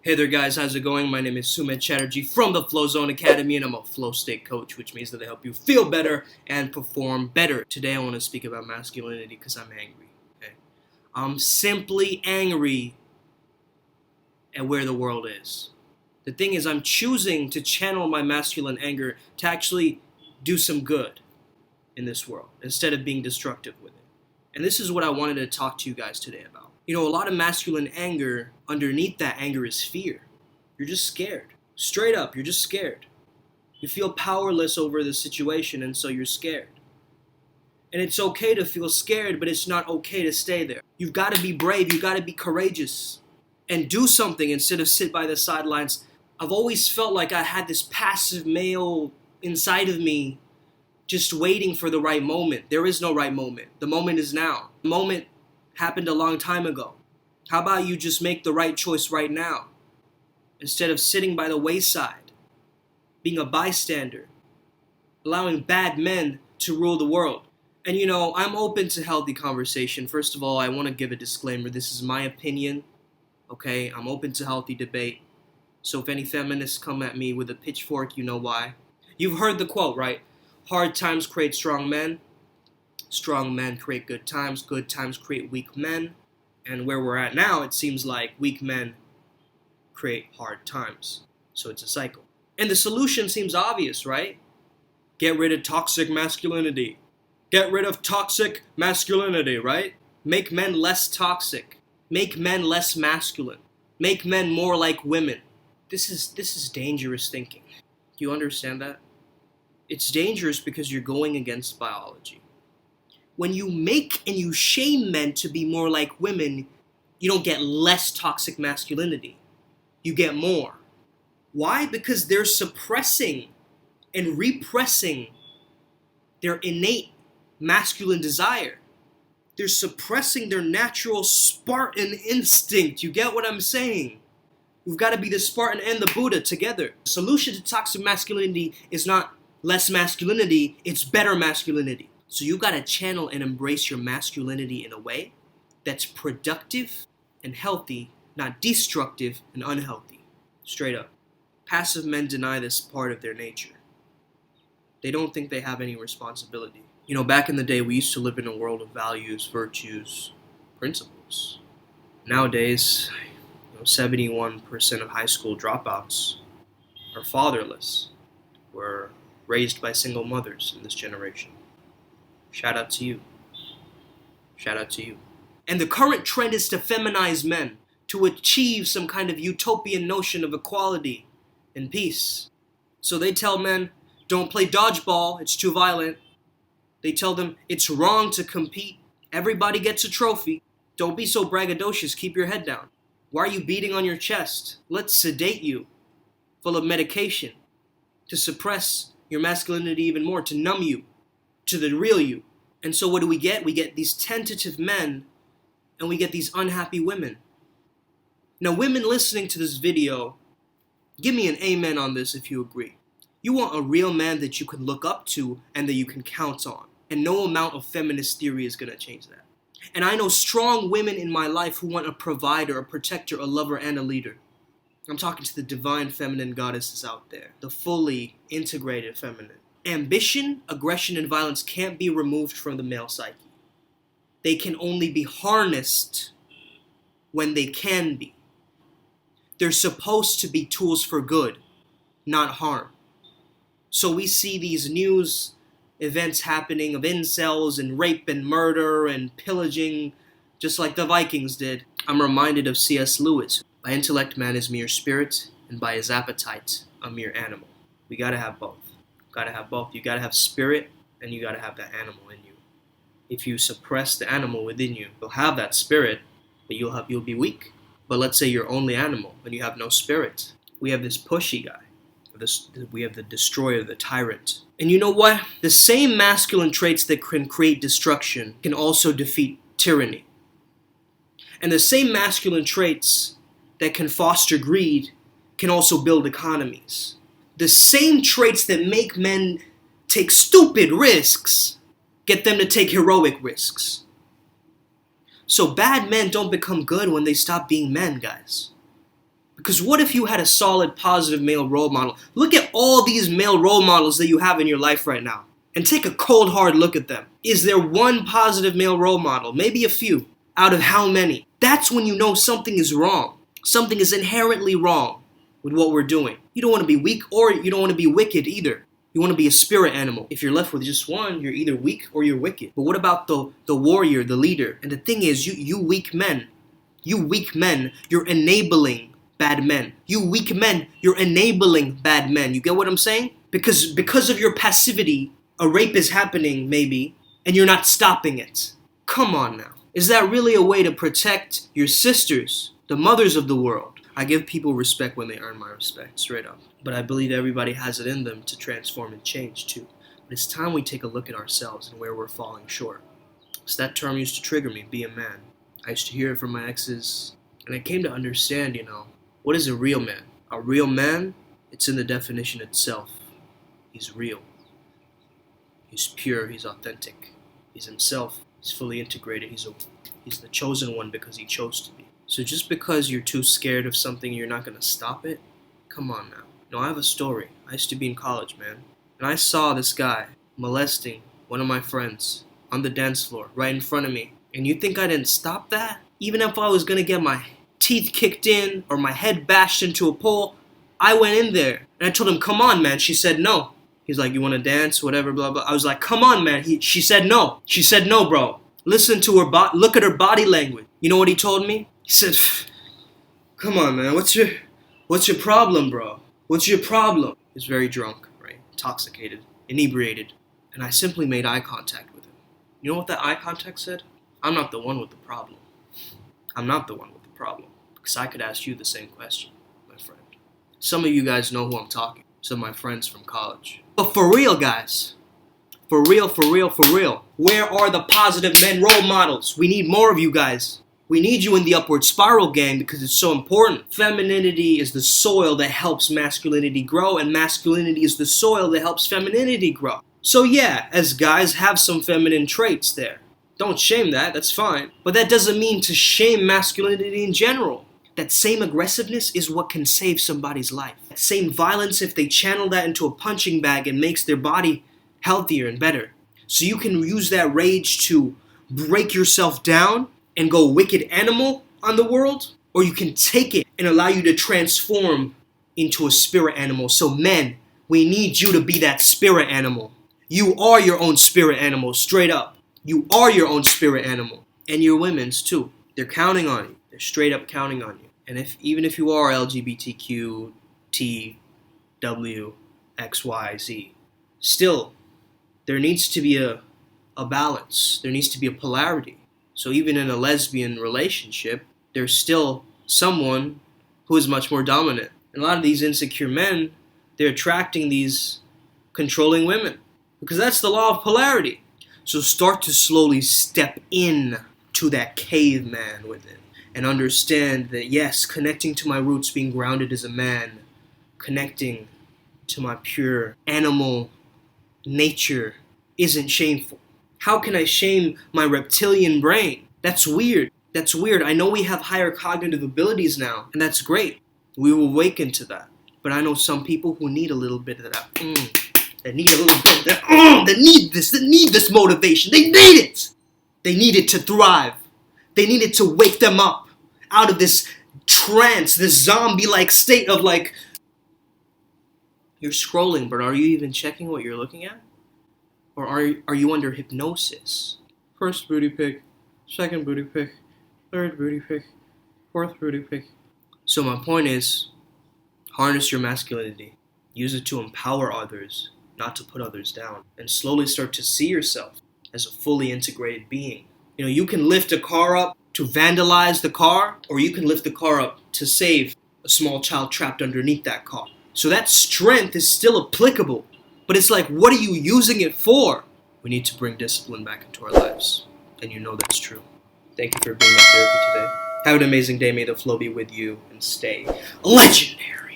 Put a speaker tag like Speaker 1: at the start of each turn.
Speaker 1: Hey there guys, how's it going? My name is Sumit Chatterjee from the Flow Zone Academy and I'm a flow state coach, which means that I help you feel better and perform better. Today I want to speak about masculinity because I'm angry. Okay? I'm simply angry at where the world is. The thing is, I'm choosing to channel my masculine anger to actually do some good in this world instead of being destructive with it. And this is what I wanted to talk to you guys today about. You know, a lot of masculine anger, underneath that anger is fear. You're just scared. Straight up, you're just scared. You feel powerless over the situation, and so you're scared. And it's okay to feel scared, but it's not okay to stay there. You've got to be brave, you've got to be courageous, and do something instead of sit by the sidelines. I've always felt like I had this passive male inside of me just waiting for the right moment. There is no right moment. The moment is now. The moment happened a long time ago. How about you just make the right choice right now? Instead of sitting by the wayside, being a bystander, allowing bad men to rule the world. And you know, I'm open to healthy conversation. First of all, I want to give a disclaimer. This is my opinion, okay? I'm open to healthy debate. So if any feminists come at me with a pitchfork, you know why. You've heard the quote, right? Hard times create strong men. Strong men create good times create weak men. And where we're at now, it seems like weak men create hard times. So it's a cycle. And the solution seems obvious, right? Get rid of toxic masculinity. Get rid of toxic masculinity, right? Make men less toxic. Make men less masculine. Make men more like women. This is dangerous thinking. Do you understand that? It's dangerous because you're going against biology. When you make and you shame men to be more like women, you don't get less toxic masculinity. You get more. Why? Because they're suppressing and repressing their innate masculine desire. They're suppressing their natural Spartan instinct. You get what I'm saying? We've got to be the Spartan and the Buddha together. The solution to toxic masculinity is not less masculinity, it's better masculinity. So you gotta channel and embrace your masculinity in a way that's productive and healthy, not destructive and unhealthy. Straight up. Passive men deny this part of their nature. They don't think they have any responsibility. You know, back in the day, we used to live in a world of values, virtues, principles. Nowadays, 71% of high school dropouts are fatherless. Were raised by single mothers in this generation. Shout out to you. Shout out to you. And the current trend is to feminize men, to achieve some kind of utopian notion of equality and peace. So they tell men, don't play dodgeball, it's too violent. They tell them, it's wrong to compete. Everybody gets a trophy. Don't be so braggadocious, keep your head down. Why are you beating on your chest? Let's sedate you, full of medication, to suppress your masculinity even more, to numb you to the real you. And so what do we get? We get these tentative men and we get these unhappy women. Now women listening to this video, give me an amen on this if you agree. You want a real man that you can look up to and that you can count on. And no amount of feminist theory is going to change that. And I know strong women in my life who want a provider, a protector, a lover, and a leader. I'm talking to the divine feminine goddesses out there, the fully integrated feminine. Ambition, aggression, and violence can't be removed from the male psyche. They can only be harnessed when they can be. They're supposed to be tools for good, not harm. So we see these news events happening of incels and rape and murder and pillaging, just like the Vikings did. I'm reminded of C.S. Lewis. By intellect, man is mere spirit, and by his appetite, a mere animal. We gotta have both. Gotta have both. You gotta have spirit, and you gotta have that animal in you. If you suppress the animal within you, you'll have that spirit, but you'll be weak. But let's say you're only animal, and you have no spirit. We have this pushy guy. We have the destroyer, the tyrant. And you know what? The same masculine traits that can create destruction can also defeat tyranny. And the same masculine traits that can foster greed can also build economies. The same traits that make men take stupid risks get them to take heroic risks. So bad men don't become good when they stop being men, guys. Because what if you had a solid, positive male role model? Look at all these male role models that you have in your life right now. And take a cold, hard look at them. Is there one positive male role model? Maybe a few. Out of how many? That's when you know something is wrong. Something is inherently wrong with what we're doing. You don't want to be weak or you don't want to be wicked either. You want to be a spirit animal. If you're left with just one, you're either weak or you're wicked. But what about the warrior, the leader? And the thing is, you weak men, you're enabling bad men. You weak men, you're enabling bad men. You get what I'm saying? Because of your passivity, a rape is happening maybe, and you're not stopping it. Come on now. Is that really a way to protect your sisters, the mothers of the world? I give people respect when they earn my respect, straight up. But I believe everybody has it in them to transform and change too. But it's time we take a look at ourselves and where we're falling short. So that term used to trigger me, be a man. I used to hear it from my exes, and I came to understand, what is a real man? A real man, it's in the definition itself. He's real. He's pure, he's authentic. He's himself, he's fully integrated, he's the chosen one because he chose to be. So just because you're too scared of something, you're not going to stop it? Come on now. No, I have a story. I used to be in college, man. And I saw this guy molesting one of my friends on the dance floor right in front of me. And you think I didn't stop that? Even if I was going to get my teeth kicked in or my head bashed into a pole, I went in there. And I told him, come on, man. She said no. He's like, you want to dance? Whatever, blah, blah. I was like, come on, man. She said no. She said no, bro. Listen to her look at her body language. You know what he told me? He said, come on, man, what's your problem, bro? What's your problem? He's very drunk, right? Intoxicated, inebriated. And I simply made eye contact with him. You know what that eye contact said? I'm not the one with the problem. I'm not the one with the problem. Because I could ask you the same question, my friend. Some of you guys know who I'm talking. Some of my friends from college. But for real, guys. For real. Where are the positive men role models? We need more of you guys. We need you in the upward spiral gang because it's so important. Femininity is the soil that helps masculinity grow, and masculinity is the soil that helps femininity grow. So yeah, as guys, have some feminine traits there. Don't shame that, that's fine. But that doesn't mean to shame masculinity in general. That same aggressiveness is what can save somebody's life. That same violence, if they channel that into a punching bag, and makes their body healthier and better. So you can use that rage to break yourself down and go wicked animal on the world, or you can take it and allow you to transform into a spirit animal. So men, we need you to be that spirit animal. You are your own spirit animal, straight up. You are your own spirit animal. And your women's too. They're counting on you. They're straight up counting on you. And even if you are LGBTQ, T, W, X, Y, Z, still, there needs to be a balance. There needs to be a polarity. So even in a lesbian relationship, there's still someone who is much more dominant. And a lot of these insecure men, they're attracting these controlling women. Because that's the law of polarity. So start to slowly step in to that caveman within. And understand that yes, connecting to my roots, being grounded as a man, connecting to my pure animal nature isn't shameful. How can I shame my reptilian brain? That's weird. That's weird. I know we have higher cognitive abilities now, and that's great. We will awaken to that. But I know some people who need a little bit of that. That need a little bit of that. That need this motivation. They need it. They need it to thrive. They need it to wake them up out of this trance, this zombie-like state of like, you're scrolling, but are you even checking what you're looking at? Or are you under hypnosis? First booty pic, second booty pic, third booty pic, fourth booty pic. So my point is, harness your masculinity. Use it to empower others, not to put others down. And slowly start to see yourself as a fully integrated being. You can lift a car up to vandalize the car, or you can lift the car up to save a small child trapped underneath that car. So that strength is still applicable. But it's like, what are you using it for? We need to bring discipline back into our lives. And you know that's true. Thank you for being my therapy today. Have an amazing day. May the flow be with you and stay legendary.